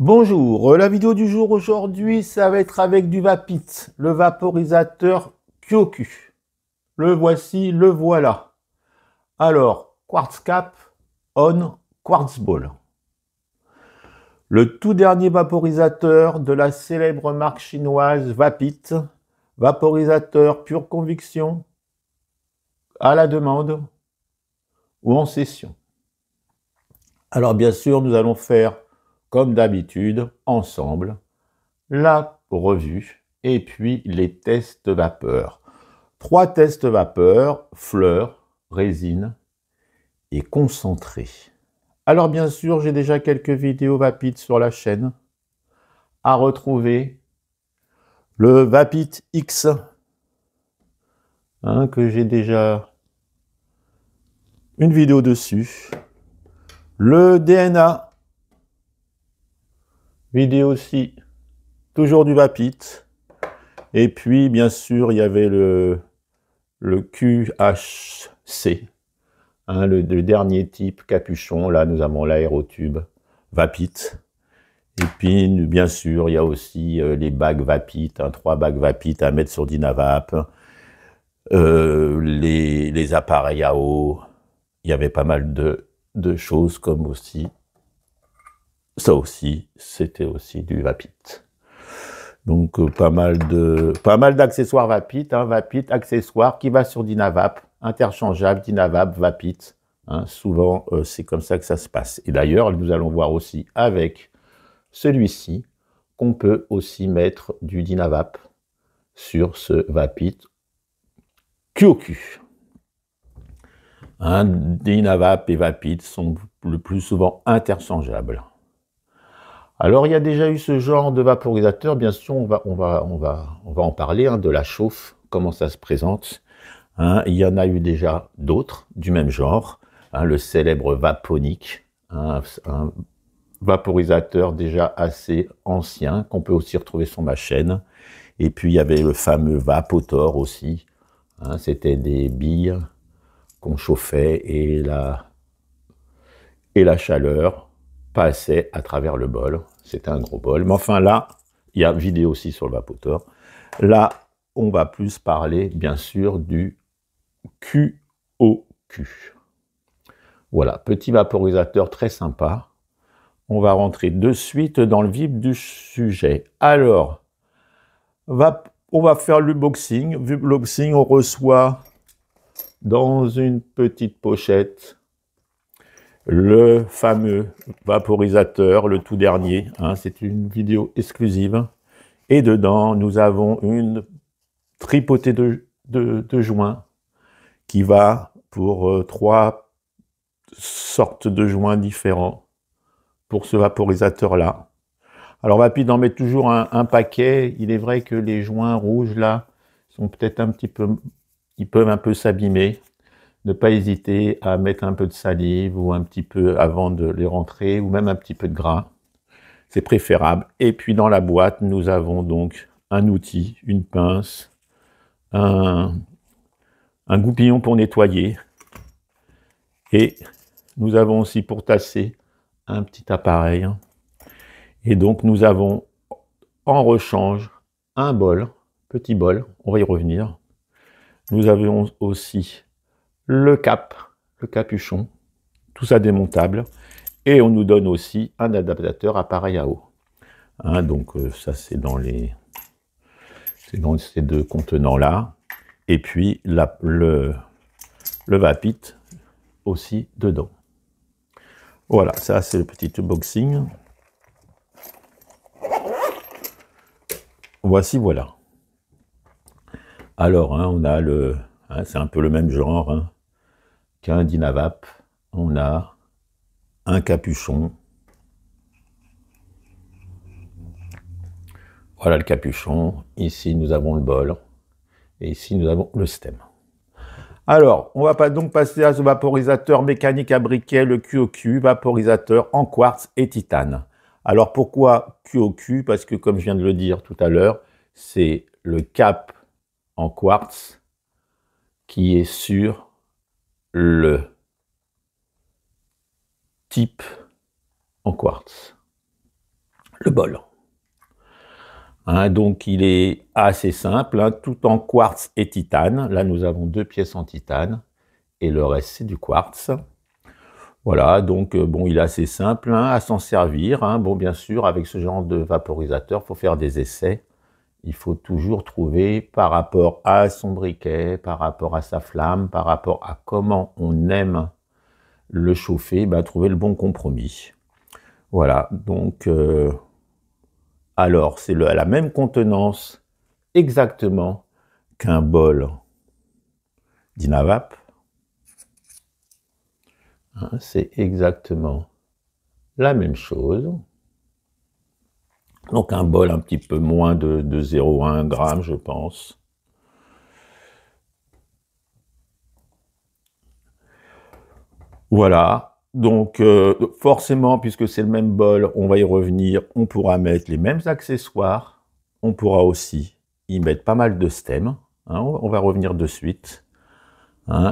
Bonjour, la vidéo du jour aujourd'hui, ça va être avec du Vapit, le vaporisateur Kyoku. Le voici, le voilà. Alors, Quartz Cap on Quartz Ball. Le tout dernier vaporisateur de la célèbre marque chinoise Vapit, vaporisateur pure conviction, à la demande ou en session. Alors bien sûr, nous allons faire, comme d'habitude, ensemble, la revue et puis les tests vapeur. 3 tests vapeur, fleurs, résine et concentré. Alors bien sûr, j'ai déjà quelques vidéos Vapit sur la chaîne à retrouver. Le Vapit X, que j'ai déjà une vidéo dessus. Le DNA, vidéo aussi, toujours du Vapit. Et puis, bien sûr, il y avait le QHC, le dernier type capuchon. Là, nous avons l'aérotube Vapit. Et puis, bien sûr, il y a aussi les bagues Vapit, 3 bagues Vapit à mettre sur Dynavap, les appareils à eau. Il y avait pas mal de choses comme aussi, ça aussi, c'était aussi du Vapit. Donc, pas mal d'accessoires Vapit, Vapit, accessoires qui va sur Dynavap, interchangeable, Dynavap, Vapit. Souvent, c'est comme ça que ça se passe. Et d'ailleurs, nous allons voir aussi avec celui-ci qu'on peut aussi mettre du Dynavap sur ce Vapit Kyoku. Dynavap et Vapit sont le plus souvent interchangeables. Alors, il y a déjà eu ce genre de vaporisateur. Bien sûr, on va en parler, de la chauffe, comment ça se présente. Il y en a eu déjà d'autres du même genre. Le célèbre Vaponic, un vaporisateur déjà assez ancien, qu'on peut aussi retrouver sur ma chaîne. Et puis, il y avait le fameux Vapotor aussi. C'était des billes qu'on chauffait et la chaleur passait à travers le bol. C'était un gros bol. Mais enfin là, il y a vidéo aussi sur le Vapotor. Là, on va plus parler, bien sûr, du QOQ. Voilà, petit vaporisateur très sympa. On va rentrer de suite dans le vif du sujet. Alors, on va faire l'unboxing. L'unboxing, on reçoit dans une petite pochette le fameux vaporisateur, le tout dernier. C'est une vidéo exclusive. Et dedans, nous avons une tripotée de joints qui va pour 3 sortes de joints différents pour ce vaporisateur-là. Alors, Vapit en met toujours un paquet. Il est vrai que les joints rouges, là, sont peut-être un petit peu... Ils peuvent un peu s'abîmer. Ne pas hésiter à mettre un peu de salive ou un petit peu avant de les rentrer, ou même un petit peu de gras. C'est préférable. Et puis dans la boîte, nous avons donc un outil, une pince, un goupillon pour nettoyer. Et nous avons aussi pour tasser un petit appareil. Et donc nous avons en rechange un bol, petit bol, on va y revenir. Nous avons aussi le capuchon, tout ça démontable. Et on nous donne aussi un adaptateur appareil à eau. Donc ça c'est dans ces 2 contenants-là. Et puis le Vapit aussi dedans. Voilà, ça c'est le petit unboxing. Voici, voilà. Alors, on a c'est un peu le même genre qu'un Dynavap. On a un capuchon. Voilà le capuchon. Ici, nous avons le bol. Et ici, nous avons le stem. Alors, on va donc passer à ce vaporisateur mécanique à briquet, le QOQ, vaporisateur en quartz et titane. Alors, pourquoi QOQ? Parce que, comme je viens de le dire tout à l'heure, c'est le cap en quartz qui est sur le type en quartz. le bol. Donc il est assez simple, tout en quartz et titane. Là nous avons 2 pièces en titane et le reste c'est du quartz. Voilà, donc bon, il est assez simple à s'en servir. Bon, bien sûr, avec ce genre de vaporisateur, il faut faire des essais. Il faut toujours trouver par rapport à son briquet, par rapport à sa flamme, par rapport à comment on aime le chauffer, trouver le bon compromis. Voilà, donc, alors, c'est la même contenance exactement qu'un bol Dynavap. C'est exactement la même chose. Donc un bol un petit peu moins de 0,1 g, je pense. Voilà, donc forcément, puisque c'est le même bol, on va y revenir, on pourra mettre les mêmes accessoires. On pourra aussi y mettre pas mal de stems. On va revenir de suite.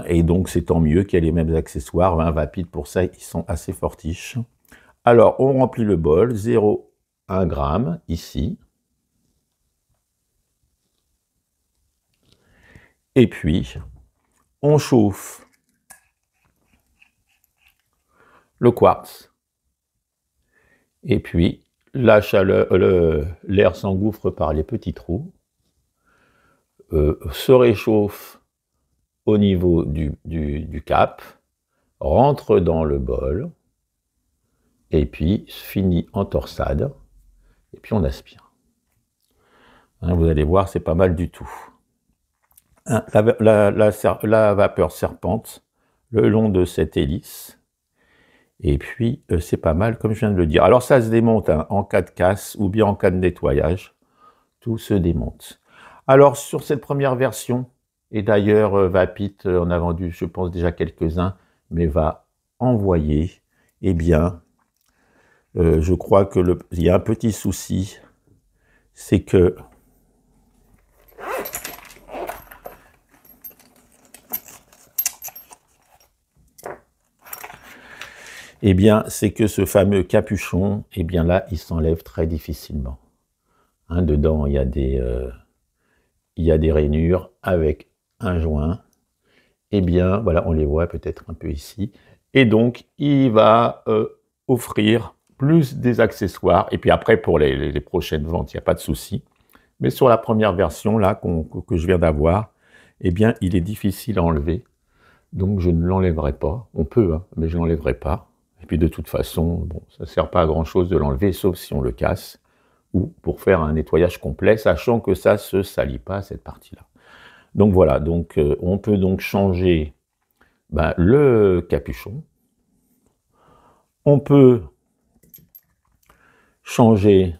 Et donc c'est tant mieux qu'il y ait les mêmes accessoires. Vapid, pour ça, ils sont assez fortiches. Alors, on remplit le bol, 0,1 g ici. Et puis, on chauffe le quartz. Et puis, la chaleur, l'air s'engouffre par les petits trous, se réchauffe au niveau du cap, rentre dans le bol, et puis finit en torsade, et puis on aspire. Vous allez voir, c'est pas mal du tout. La vapeur serpente le long de cette hélice, et puis c'est pas mal comme je viens de le dire. Alors ça se démonte en cas de casse ou bien en cas de nettoyage, tout se démonte. Alors sur cette première version, et d'ailleurs Vapid en a vendu je pense déjà quelques-uns, mais va envoyer, eh bien je crois que il y a un petit souci, c'est que c'est que ce fameux capuchon, là, il s'enlève très difficilement. Dedans, il y a des rainures avec un joint. Voilà, on les voit peut-être un peu ici. Et donc, il va offrir plus des accessoires. Et puis après, pour les prochaines ventes, il n'y a pas de souci. Mais sur la première version, là, que je viens d'avoir, il est difficile à enlever. Donc, je ne l'enlèverai pas. On peut, mais je ne l'enlèverai pas. Et puis, de toute façon, bon, ça ne sert pas à grand-chose de l'enlever, sauf si on le casse, ou pour faire un nettoyage complet, sachant que ça ne se salit pas, cette partie-là. Donc, voilà. Donc, on peut donc changer le capuchon. On peut changer,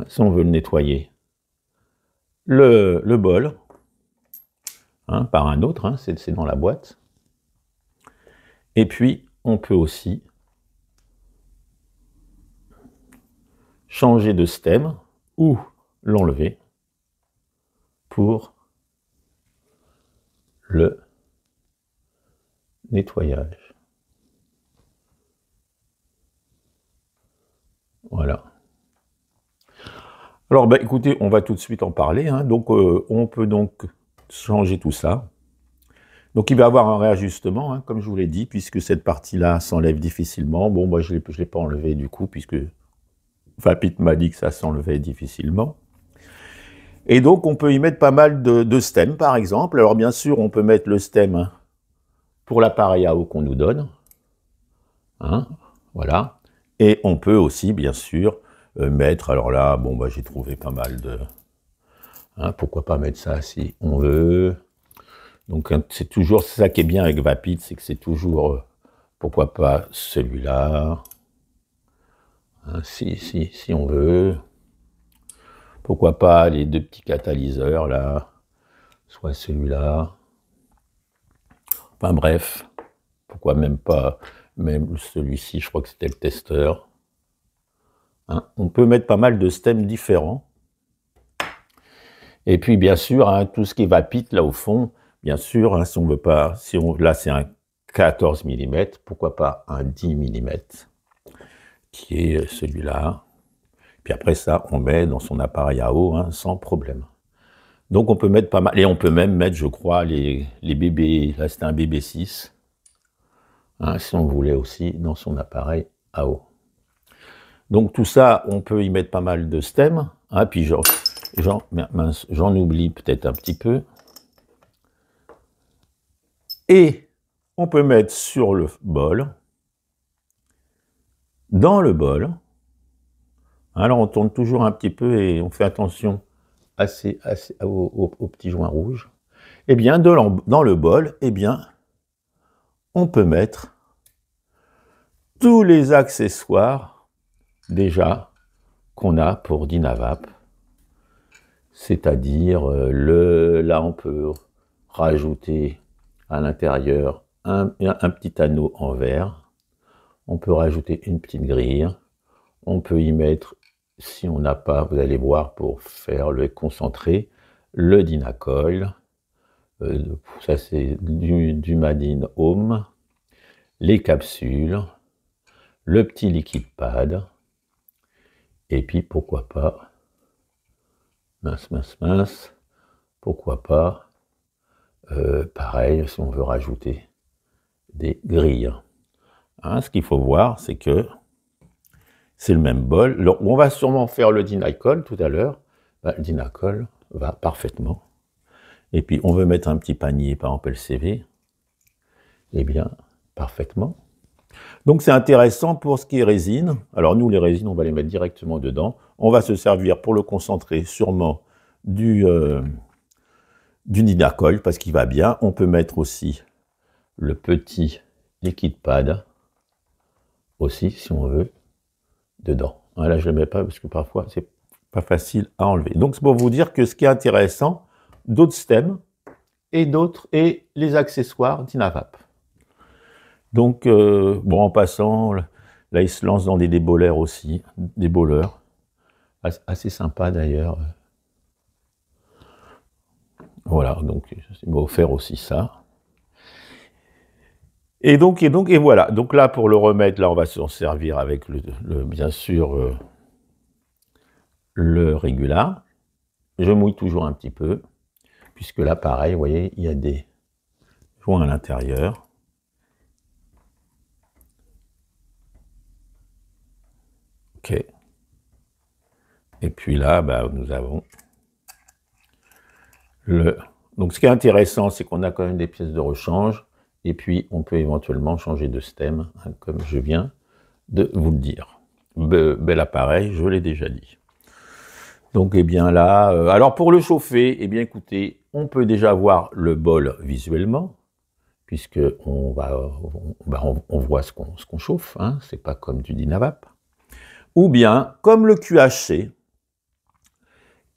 si on veut le nettoyer, le bol, par un autre, c'est dans la boîte. Et puis, on peut aussi changer de stem ou l'enlever pour le nettoyage. Voilà. Alors, écoutez, on va tout de suite en parler. Donc, on peut donc changer tout ça. Donc, il va y avoir un réajustement, comme je vous l'ai dit, puisque cette partie-là s'enlève difficilement. Bon, moi, je ne l'ai pas enlevé du coup, puisque Vapid m'a dit que ça s'enlevait difficilement. Et donc, on peut y mettre pas mal de stems, par exemple. Alors, bien sûr, on peut mettre le stem pour l'appareil à eau qu'on nous donne. Voilà. Et on peut aussi, bien sûr, mettre... Alors là, bon, j'ai trouvé pas mal de... pourquoi pas mettre ça si on veut. Donc, c'est toujours ça qui est bien avec Vapid, c'est que c'est toujours... pourquoi pas celui-là. Si on veut. Pourquoi pas les 2 petits catalyseurs, là. Soit celui-là. Enfin bref. Pourquoi même pas, même celui-ci, je crois que c'était le testeur. On peut mettre pas mal de stems différents. Et puis, bien sûr, tout ce qui est Vapid, là, au fond, bien sûr, si on veut pas... là, c'est un 14 mm, pourquoi pas un 10 mm qui est celui-là. Puis après ça, on met dans son appareil à eau, hein, sans problème. Donc on peut mettre pas mal, et on peut même mettre, je crois, les bébés, là c'était un bébé 6, hein, si on voulait aussi, dans son appareil à eau. Donc tout ça, on peut y mettre pas mal de stems, hein, puis j'en oublie peut-être un petit peu. Et on peut mettre sur le bol, dans le bol. Alors on tourne toujours un petit peu et on fait attention aux petits joints rouges. Eh bien, dans le bol, eh bien, on peut mettre tous les accessoires déjà qu'on a pour Dynavap. C'est-à-dire, là on peut rajouter à l'intérieur un petit anneau en verre. On peut rajouter une petite grille. On peut y mettre, si on n'a pas, vous allez voir, pour faire le concentré, le Dynacoil. Ça c'est du Made in Home. Les capsules. Le petit liquide pad. Et puis pourquoi pas, mince, pourquoi pas, pareil, si on veut rajouter des grilles. Hein, ce qu'il faut voir, c'est que c'est le même bol. Alors, on va sûrement faire le Dynacoil tout à l'heure. Le Dynacoil va parfaitement. Et puis, on veut mettre un petit panier, par exemple LCV. Eh bien, parfaitement. Donc, c'est intéressant pour ce qui est résine. Alors, nous, les résines, on va les mettre directement dedans. On va se servir pour le concentrer sûrement du Dynacoil, parce qu'il va bien. On peut mettre aussi le petit liquide pad, aussi, si on veut, dedans. Là, je ne le mets pas, parce que parfois, c'est pas facile à enlever. Donc, c'est pour vous dire que ce qui est intéressant, d'autres stems et les accessoires Dynavap. Donc, bon, en passant, là, il se lance dans des débolaires aussi, des bowlers, assez sympa d'ailleurs. Voilà, donc, il m'a offert aussi ça. Et voilà. Donc là, pour le remettre, là, on va s'en servir avec, bien sûr, le Regula. Je mouille toujours un petit peu, puisque là, pareil, vous voyez, il y a des joints à l'intérieur. Ok. Et puis là, bah, nous avons Donc ce qui est intéressant, c'est qu'on a quand même des pièces de rechange, et puis on peut éventuellement changer de stem, hein, comme je viens de vous le dire. Bel appareil, je l'ai déjà dit. Donc, eh bien là, alors pour le chauffer, eh bien écoutez, on peut déjà voir le bol visuellement, puisque on voit ce qu'on chauffe, hein, c'est pas comme du Dynavap. Ou bien, comme le QHC,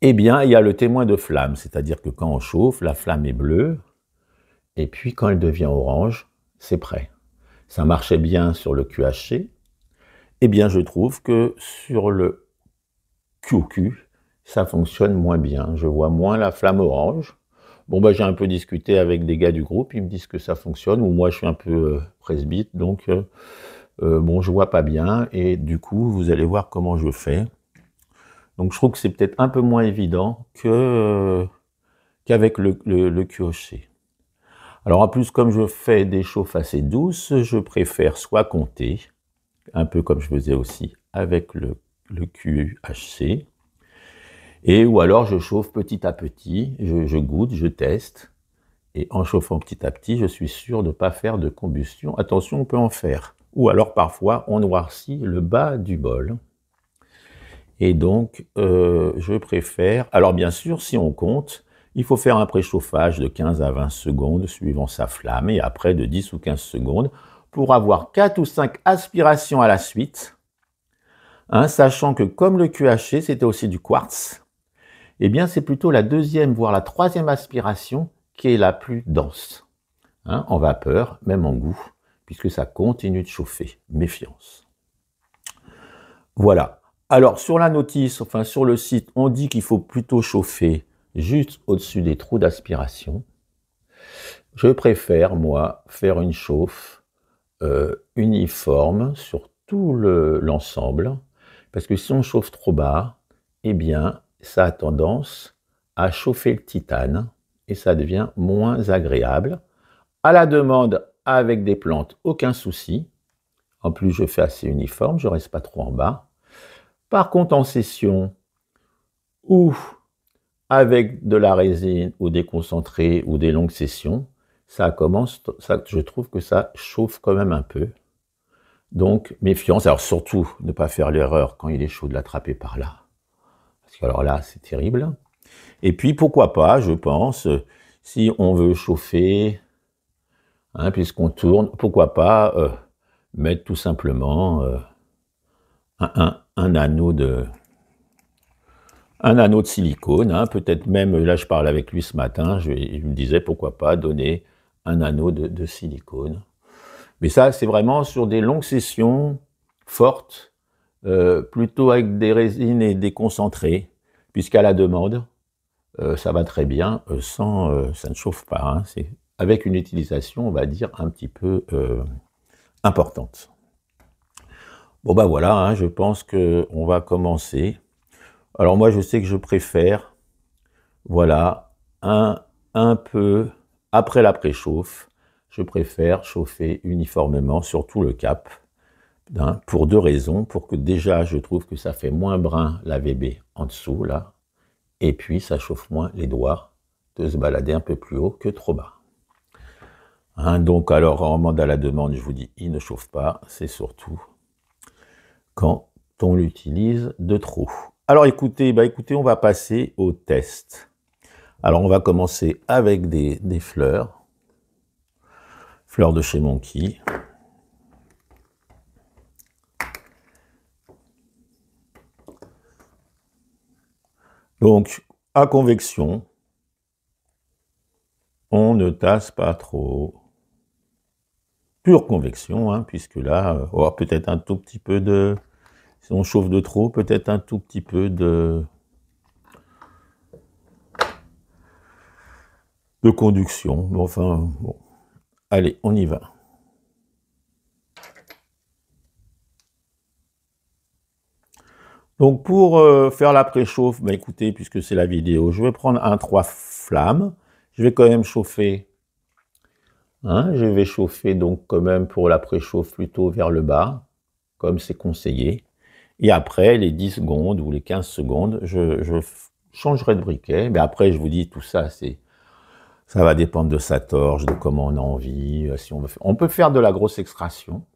eh bien, il y a le témoin de flamme, c'est-à-dire que quand on chauffe, la flamme est bleue, et puis quand elle devient orange, c'est prêt. Ça marchait bien sur le QHC, eh bien je trouve que sur le QQ, ça fonctionne moins bien. Je vois moins la flamme orange. Bon, bah, j'ai un peu discuté avec des gars du groupe, ils me disent que ça fonctionne, ou moi je suis un peu presbyte, donc bon, je vois pas bien, et du coup, vous allez voir comment je fais. Donc je trouve que c'est peut-être un peu moins évident qu'avec le QHC. Alors en plus, comme je fais des chauffes assez douces, je préfère soit compter, un peu comme je faisais aussi avec le QHC, ou alors je chauffe petit à petit, je goûte, je teste, et en chauffant petit à petit, je suis sûr de ne pas faire de combustion. Attention, on peut en faire. Ou alors parfois, on noircit le bas du bol. Et donc, je préfère... Alors bien sûr, si on compte, il faut faire un préchauffage de 15 à 20 secondes suivant sa flamme, et après de 10 ou 15 secondes, pour avoir 4 ou 5 aspirations à la suite, hein, sachant que comme le QHC, c'était aussi du quartz, eh bien c'est plutôt la deuxième, voire la troisième aspiration qui est la plus dense, hein, en vapeur, même en goût, puisque ça continue de chauffer. Méfiance. Voilà. Alors, sur la notice, enfin sur le site, on dit qu'il faut plutôt chauffer juste au-dessus des trous d'aspiration. Je préfère, moi, faire une chauffe uniforme sur tout l'ensemble, parce que si on chauffe trop bas, eh bien, ça a tendance à chauffer le titane et ça devient moins agréable. À la demande, avec des plantes, aucun souci. En plus, je fais assez uniforme, je ne reste pas trop en bas. Par contre, en session ou avec de la résine ou des concentrés ou des longues sessions, je trouve que ça chauffe quand même un peu. Donc, méfiance. Alors surtout, ne pas faire l'erreur quand il est chaud de l'attraper par là. Parce que alors là, c'est terrible. Et puis, pourquoi pas, je pense, si on veut chauffer, hein, puisqu'on tourne, pourquoi pas mettre tout simplement un anneau de silicone, hein, peut-être même, là je parle avec lui ce matin, je me disais pourquoi pas donner un anneau de silicone. Mais ça, c'est vraiment sur des longues sessions fortes, plutôt avec des résines et des concentrés, puisqu'à la demande, ça va très bien, ça ne chauffe pas, hein, c'est avec une utilisation, on va dire, un petit peu importante. Bon ben voilà, hein, je pense qu'on va commencer. Alors moi, je sais que je préfère, voilà, un peu après la préchauffe, je préfère chauffer uniformément sur tout le cap, hein, pour deux raisons. Pour que déjà, je trouve que ça fait moins brun la VB en dessous, là, et puis ça chauffe moins les doigts de se balader un peu plus haut que trop bas. Hein, donc alors, en mode à la demande, je vous dis, il ne chauffe pas, c'est surtout quand on l'utilise de trop. Alors écoutez, on va passer au test. Alors on va commencer avec des fleurs de chez Monkey. Donc à convection, on ne tasse pas trop. Pure convection, hein, puisque là, peut-être un tout petit peu de... Si on chauffe de trop, peut-être un tout petit peu de conduction. Mais enfin, bon. Allez, on y va. Donc pour faire la préchauffe, écoutez, puisque c'est la vidéo, je vais prendre un 3 flammes. Je vais quand même chauffer. Hein, je vais chauffer donc quand même pour la préchauffe plutôt vers le bas, comme c'est conseillé. Et après, les 10 secondes ou les 15 secondes, je changerai de briquet. Mais après, je vous dis, tout ça, ça va dépendre de sa torche, de comment on a envie. Si on peut faire de la grosse extraction.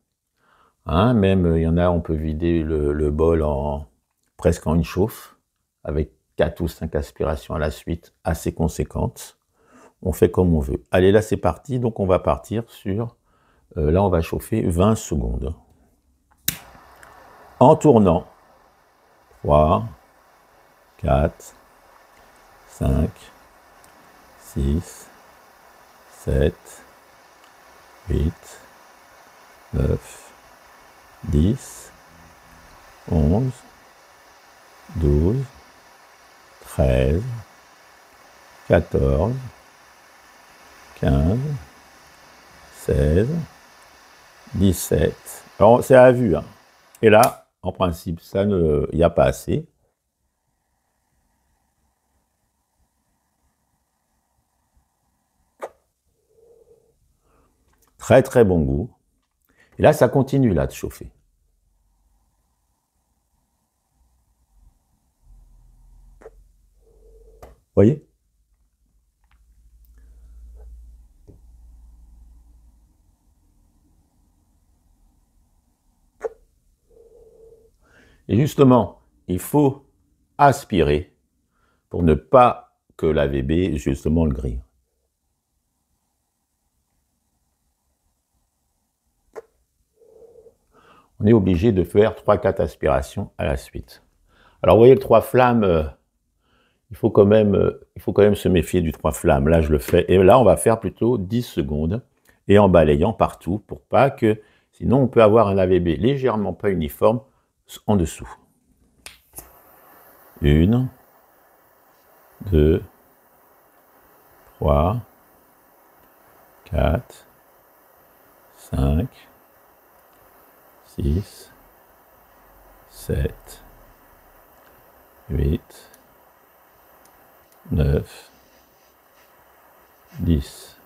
Hein, même, il y en a, on peut vider le bol presque en une chauffe, avec 4 ou 5 aspirations à la suite, assez conséquentes. On fait comme on veut. Allez, là, c'est parti. Donc, on va partir sur... là, on va chauffer 20 secondes. En tournant. 3, 4, 5, 6, 7, 8, 9, 10, 11, 12, 13, 14, 15, 16, 17. Alors, c'est à vue, hein. Et là, en principe, il n'y a pas assez. Très, très bon goût. Et là, ça continue, là, de chauffer. Vous voyez ? Et justement, il faut aspirer pour ne pas que la VB, justement, le grille. On est obligé de faire 3-4 aspirations à la suite. Alors, vous voyez, le 3 flammes, il faut quand même se méfier du 3 flammes. Là, je le fais. Et là, on va faire plutôt 10 secondes et en balayant partout pour pas que... Sinon, on peut avoir un AVB légèrement pas uniforme en dessous. 1, 2, 3, 4, 5, 6, 7, 8, 9, 10.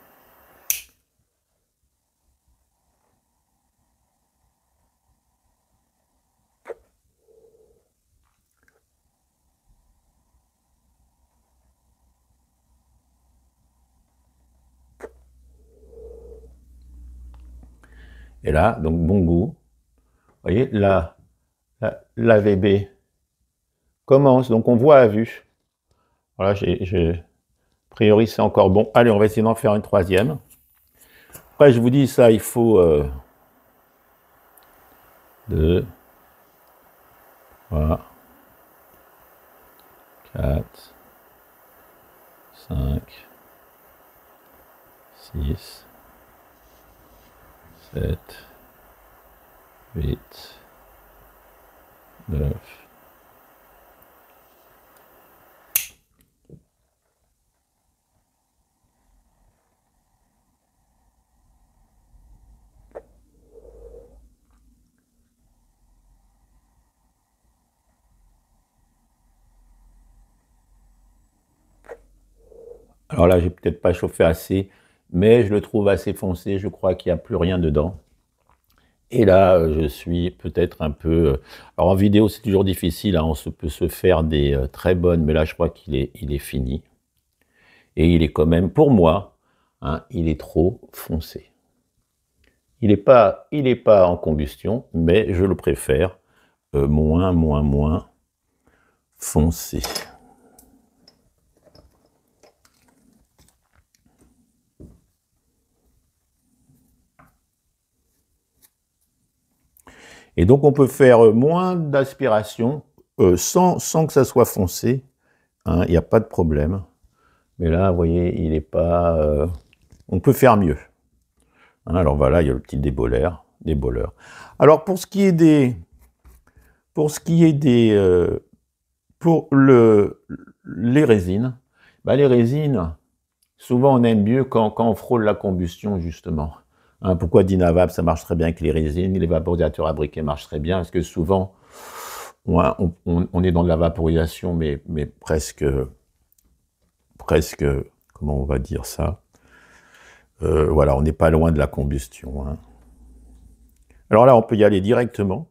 Et là, donc bon goût. Vous voyez, la VB commence, donc on voit à vue. Voilà, a priori c'est encore bon. Allez, on va essayer d'en faire une troisième. Après, je vous dis ça, il faut 2, 3, 4, 5, 6, 7, 8, 9. Alors là, j'ai peut-être pas chauffé assez, mais je le trouve assez foncé. Je crois qu'il n'y a plus rien dedans. Et là, je suis peut-être un peu... Alors en vidéo, c'est toujours difficile, hein, peut se faire des très bonnes, mais là, je crois qu'il est fini. Et il est quand même, pour moi, hein, il est trop foncé. Il n'est pas en combustion, mais je le préfère moins foncé. Et donc, on peut faire moins d'aspiration sans que ça soit foncé. Hein, il n'y a pas de problème. Mais là, vous voyez, il n'est pas... on peut faire mieux. Hein, alors voilà, il y a le petit déballeur. Alors, pour les résines, bah, les résines, souvent on aime mieux quand on frôle la combustion, justement. Hein, pourquoi Dynavap, ça marche très bien avec les résines, les vaporisateurs à briquet marchent très bien, parce que souvent, on est dans de la vaporisation, mais presque, comment on va dire ça, voilà, on n'est pas loin de la combustion. Hein. Alors là, on peut y aller directement.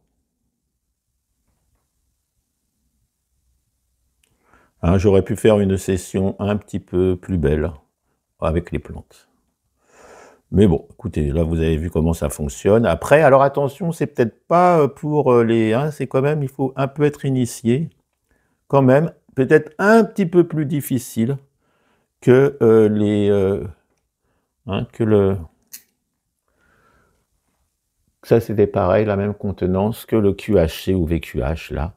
Hein, j'aurais pu faire une session un petit peu plus belle avec les plantes. Mais bon, écoutez, là, vous avez vu comment ça fonctionne. Après, alors attention, c'est peut-être pas pour les... Hein, c'est quand même, il faut un peu être initié. Quand même, peut-être un petit peu plus difficile que ça, c'était pareil, la même contenance que le QHC ou VQH, là.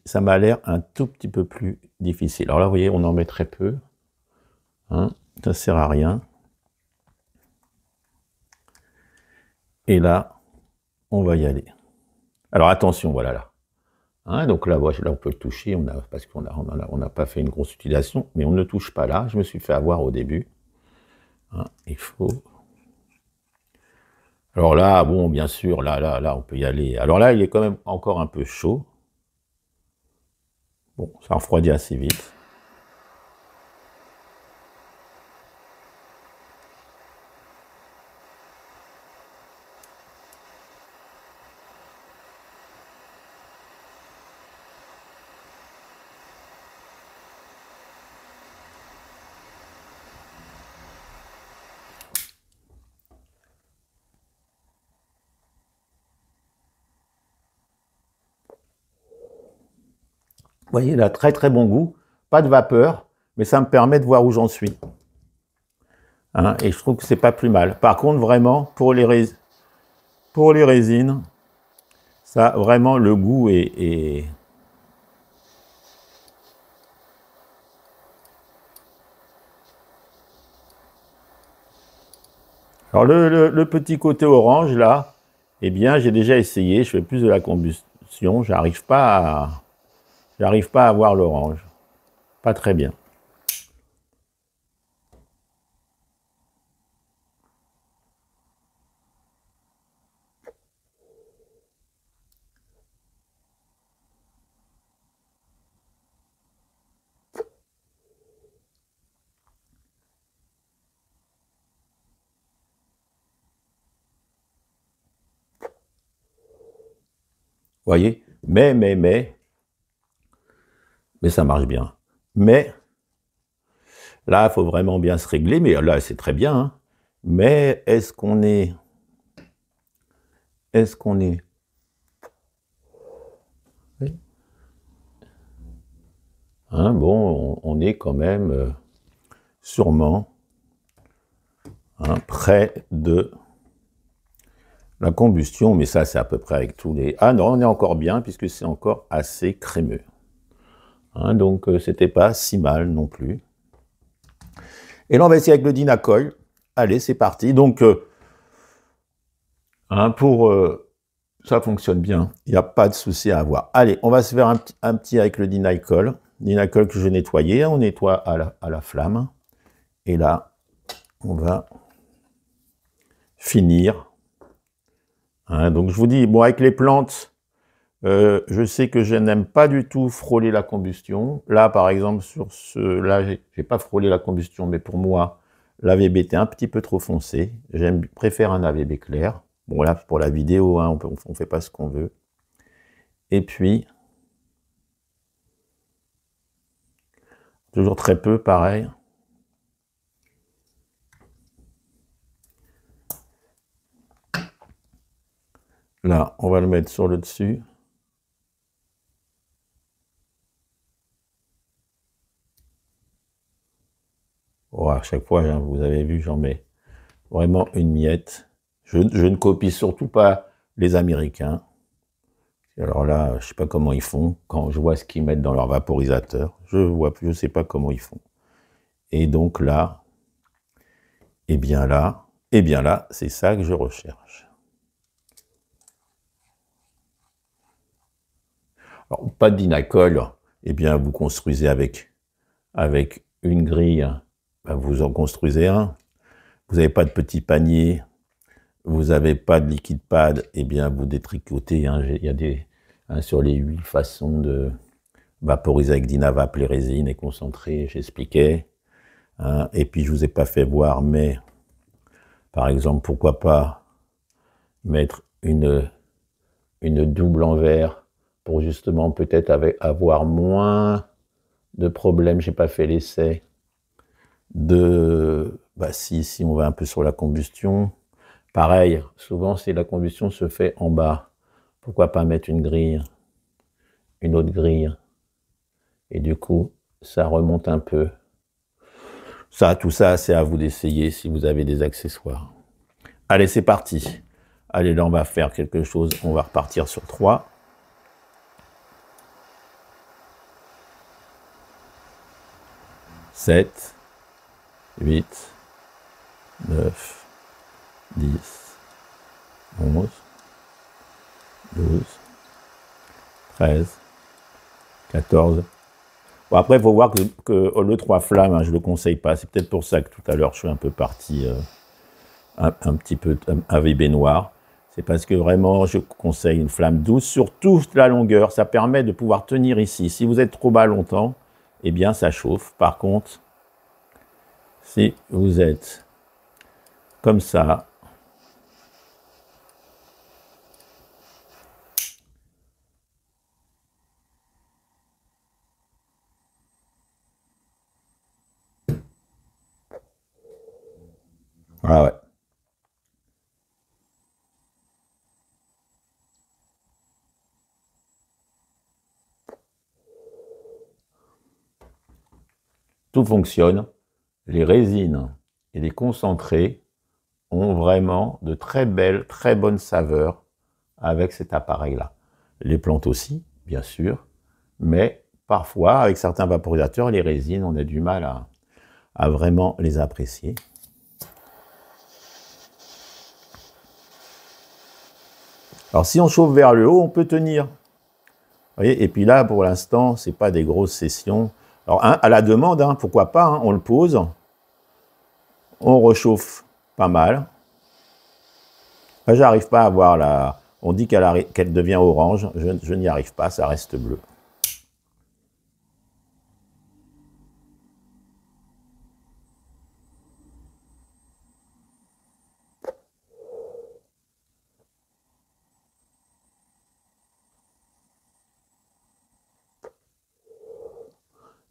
Ça m'a l'air un tout petit peu plus difficile. Alors là, vous voyez, on en met très peu. Hein, ça ne sert à rien. Et là, on va y aller. Alors attention, voilà là. Hein, donc là, on peut le toucher, parce qu'on n'a pas fait une grosse utilisation, mais on ne touche pas là. Je me suis fait avoir au début. Hein, il faut... Alors là, bon, bien sûr, là, on peut y aller. Alors là, il est quand même encore un peu chaud. Bon, ça refroidit assez vite. Vous voyez, il a très très bon goût, pas de vapeur, mais ça me permet de voir où j'en suis. Hein, et je trouve que c'est pas plus mal. Par contre, vraiment, pour les résines, ça, vraiment, le goût est... Alors, le petit côté orange, là, eh bien, j'ai déjà essayé, je fais plus de la combustion, j'arrive pas à avoir l'orange. Pas très bien. voyez, mais ça marche bien. Mais, là, il faut vraiment bien se régler, mais là, c'est très bien, hein. Mais est-ce qu'on est... Oui. Hein, bon, on est quand même sûrement près de la combustion, mais ça, c'est à peu près avec tous les... Ah non, on est encore bien, puisque c'est encore assez crémeux. Hein, donc, c'était pas si mal non plus. Et là, on va essayer avec le Dynacol. Allez, c'est parti. Donc, ça fonctionne bien. Il n'y a pas de souci à avoir. Allez, on va se faire un petit avec le Dynacol. Dynacol que je nettoyais. On nettoie à la flamme. Et là, on va finir. Hein, donc, je vous dis, bon, avec les plantes, je sais que je n'aime pas du tout frôler la combustion. Là, par exemple, sur là, j'ai pas frôlé la combustion, mais pour moi, l'AVB était un petit peu trop foncé. Préfère un AVB clair. Bon, là, pour la vidéo, hein, on fait pas ce qu'on veut. Et puis, toujours très peu, pareil. Là, on va le mettre sur le dessus. Oh, à chaque fois, hein, vous avez vu, j'en mets vraiment une miette. Je ne copie surtout pas les Américains. Alors là, je ne sais pas comment ils font. Quand je vois ce qu'ils mettent dans leur vaporisateur, je ne sais pas comment ils font. Et donc là, et bien là, c'est ça que je recherche. Alors, pas de Dynacol, eh bien, vous construisez avec une grille, ben, vous en construisez un. Vous n'avez pas de petit panier, vous n'avez pas de liquide pad, eh bien, vous détricotez. Hein, il y a des, hein, sur les 8 façons de vaporiser avec Dynavap les résines et concentrer, j'expliquais. Hein, et puis, je ne vous ai pas fait voir, mais, par exemple, pourquoi pas mettre une double en verre pour justement peut-être avoir moins de problèmes, j'ai pas fait l'essai, si on va un peu sur la combustion, pareil, souvent si la combustion se fait en bas, pourquoi pas mettre une grille, une autre grille, et du coup, ça remonte un peu. Ça, tout ça, c'est à vous d'essayer si vous avez des accessoires. Allez, c'est parti. Allez, là, on va faire quelque chose, on va repartir sur 3. 7, 8, 9, 10, 11, 12, 13, 14. Bon, après, il faut voir que le 3 flammes, hein, je ne le conseille pas. C'est peut-être pour ça que tout à l'heure, je suis un peu parti un petit peu AVB noir. C'est parce que vraiment, je conseille une flamme douce sur toute la longueur. Ça permet de pouvoir tenir ici. Si vous êtes trop bas longtemps, eh bien, ça chauffe. Par contre, si vous êtes comme ça, ah ouais. Tout fonctionne. Les résines et les concentrés ont vraiment de très belles, très bonnes saveurs avec cet appareil-là. Les plantes aussi, bien sûr, mais parfois, avec certains vaporisateurs, les résines, on a du mal à vraiment les apprécier. Alors, si on chauffe vers le haut, on peut tenir. Vous voyez, et puis là, pour l'instant, ce n'est pas des grosses sessions. Alors, à la demande, hein, pourquoi pas, hein, on le pose, on rechauffe pas mal. Là, j'arrive pas à voir la... On dit qu'elle devient orange, je n'y arrive pas, ça reste bleu.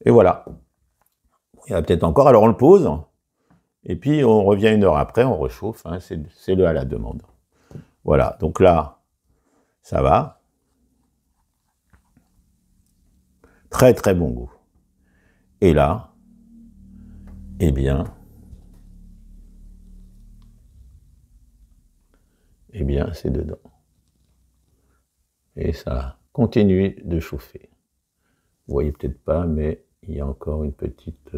Et voilà. Il y en a peut-être encore, alors on le pose, et puis on revient 1 heure après, on réchauffe, hein, c'est le à la demande. Voilà, donc là, ça va. Très très bon goût. Et là, eh bien, c'est dedans. Et ça continue de chauffer. Vous voyez peut-être pas, mais il y a encore une petite...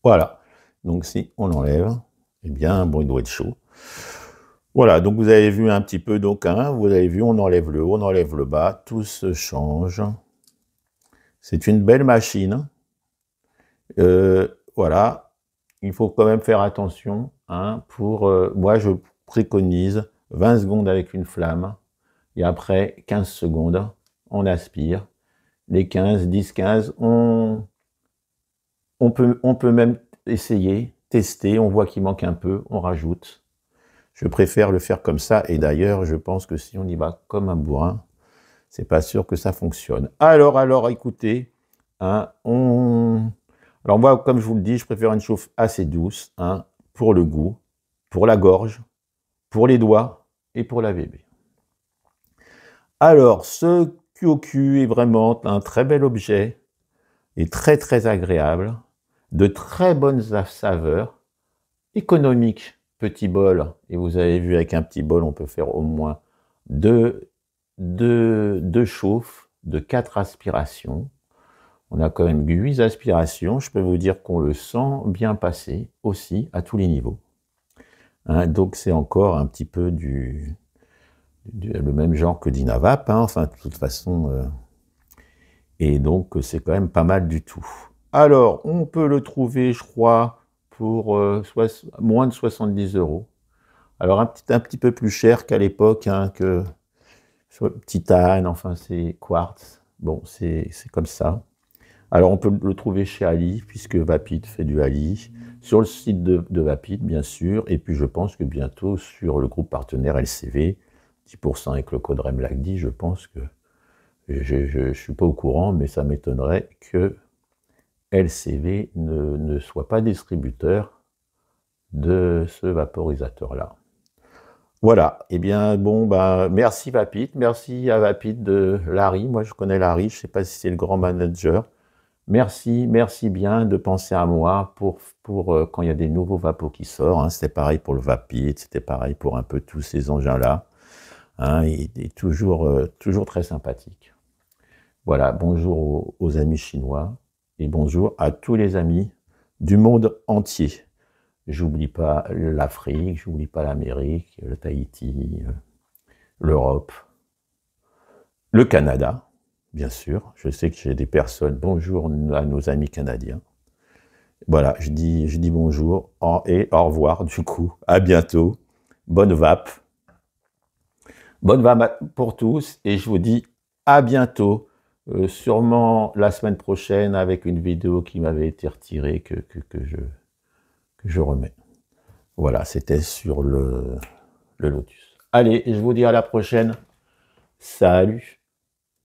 Voilà. Donc si on enlève, eh bien, bon, il doit être chaud. Voilà, donc vous avez vu un petit peu, donc, hein, vous avez vu, on enlève le haut, on enlève le bas, tout se change. C'est une belle machine. Voilà, il faut quand même faire attention, hein, moi je préconise 20 secondes avec une flamme, et après 15 secondes, on aspire. Les 15, 10, 15, on peut même essayer, tester, on voit qu'il manque un peu, on rajoute. Je préfère le faire comme ça, et d'ailleurs, je pense que si on y va comme un bourrin, c'est pas sûr que ça fonctionne. Alors, écoutez, hein, alors moi, comme je vous le dis, je préfère une chauffe assez douce, hein, pour le goût, pour la gorge, pour les doigts et pour la bébé. Alors, ce QOQ est vraiment un très bel objet, et très très agréable, de très bonnes saveurs, économique, petit bol, et vous avez vu avec un petit bol, on peut faire au moins deux chauffes de 4 aspirations. On a quand même 8 aspirations, je peux vous dire qu'on le sent bien passer aussi à tous les niveaux. Hein, donc c'est encore un petit peu le même genre que Dynavap, hein, enfin de toute façon, et donc c'est quand même pas mal du tout. Alors, on peut le trouver, je crois, pour moins de 70 €. Alors, un petit peu plus cher qu'à l'époque, hein, que Titane, enfin, c'est Quartz. Bon, c'est comme ça. Alors, on peut le trouver chez Ali, puisque Vapid fait du Ali, sur le site de Vapid, bien sûr, et puis je pense que bientôt sur le groupe partenaire LCV, 10% avec le code REMLAC10, je pense que, je ne suis pas au courant, mais ça m'étonnerait que LCV ne soit pas distributeur de ce vaporisateur-là. Voilà, eh bien, bon, bah, merci Vapid, merci à Vapid de Larry, moi je connais Larry, je ne sais pas si c'est le grand manager. Merci bien de penser à moi pour quand il y a des nouveaux vapos qui sortent, hein. C'était pareil pour le Vapid, c'était pareil pour un peu tous ces engins-là, hein, il est toujours très sympathique. Voilà, bonjour aux amis chinois et bonjour à tous les amis du monde entier. J'oublie pas l'Afrique, j'oublie pas l'Amérique, le Tahiti, l'Europe, le Canada, bien sûr. Je sais que j'ai des personnes, bonjour à nos amis canadiens. Voilà, je dis bonjour et au revoir du coup, à bientôt, bonne vape pour tous et je vous dis à bientôt. Sûrement la semaine prochaine avec une vidéo qui m'avait été retirée que je remets. Voilà, c'était sur le Lotus. Allez, je vous dis à la prochaine. Salut!